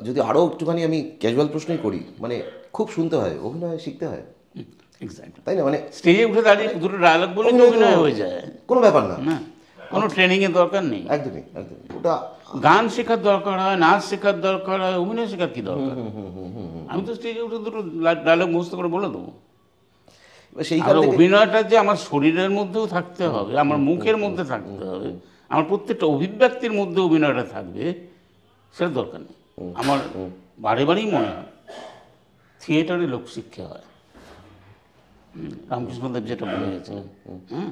যদি আরও একটুখানি আমি ক্যাজুয়াল প্রশ্নই করি, মানে খুব শুনতে হয়, অভিনয় শিখতে হয়, এক্স্যাক্টলি। তাই না? মানে স্টেজে উঠে দাঁড়িয়ে দুটো ডায়লগ বলে তো অভিনয় তো অভিনয় হয়ে যায়। কোনো ব্যাপার না। না, কোনো ট্রেনিংয়ের দরকার নেই। একদমই একদমই ওটা। গান শেখার দরকার হয়, নাচ শেখার দরকার হয়, অভিনয় শেখার কী দরকার? আমি তো স্টেজে উঠে দুটো ডায়লগ মুখস্থ করে বলে দেবো। এবার সেইখান আর থেকে অভিনয়টা যে আমার শরীরের মধ্যেও থাকতে হবে, আমার মুখের মধ্যে থাকতে হবে, আমার প্রত্যেকটা অভিব্যক্তির মধ্যে অভিনয়টা থাকবে, সেটা দরকার নেই। আমার বারে বারেই মনে হয় থিয়েটারে লোকশিক্ষা হয়। রামকৃষ্ণদেব যেটা বলে গেছিলেন, হ্যাঁ,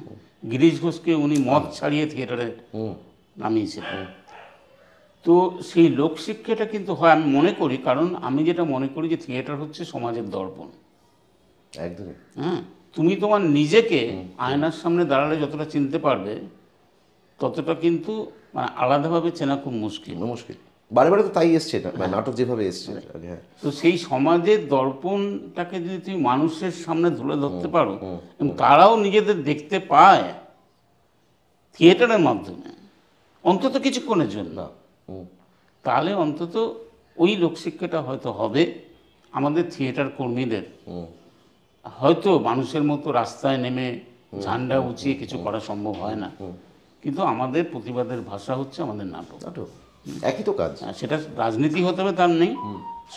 গিরিশ ঘোষকে উনি মদ ছাড়িয়ে থিয়েটারে নামিয়েছিলেন। তো সেই লোকশিক্ষাটা কিন্তু হয় আমি মনে করি, কারণ আমি যেটা মনে করি যে থিয়েটার হচ্ছে সমাজের দর্পণ। একদমই। হ্যাঁ, তুমি তোমার নিজেকে আয়নার সামনে দাঁড়ালে যতটা চিনতে পারবে, ততটা কিন্তু মানে আলাদাভাবে চেনা খুব মুশকিল। মুশকিল। বারে বারে তো তাই এসছে, মানে নাটক যেভাবে এসছে। হ্যাঁ, তো সেই সমাজের দর্পণটাকে যদি তুমি মানুষের সামনে তুলে ধরতে পারো এবং তারাও নিজেদের দেখতে পায় থিয়েটারের মাধ্যমে, অন্তত কিছুক্ষণের জন্য, তাহলে অন্তত ওই লোকশিক্ষাটা হয়তো হবে। আমাদের থিয়েটার কর্মীদের হয়তো মানুষের মতো রাস্তায় নেমে ঝান্ডা উঁচিয়ে কিছু করা সম্ভব হয় না, কিন্তু আমাদের প্রতিবাদের ভাষা হচ্ছে আমাদের নাটক। নাটক একই তো কাজ। সেটা রাজনীতি হতে হবে তার নেই,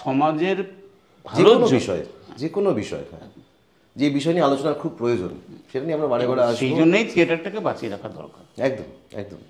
সমাজের যে ভালো কোনো বিষয়, যে কোনো বিষয়, হ্যাঁ, যে বিষয় নিয়ে আলোচনার খুব প্রয়োজন, সেটা নিয়ে আমরা বারে বারে আসবো। সেই জন্যই থিয়েটারটাকে বাঁচিয়ে রাখা দরকার। একদম একদম।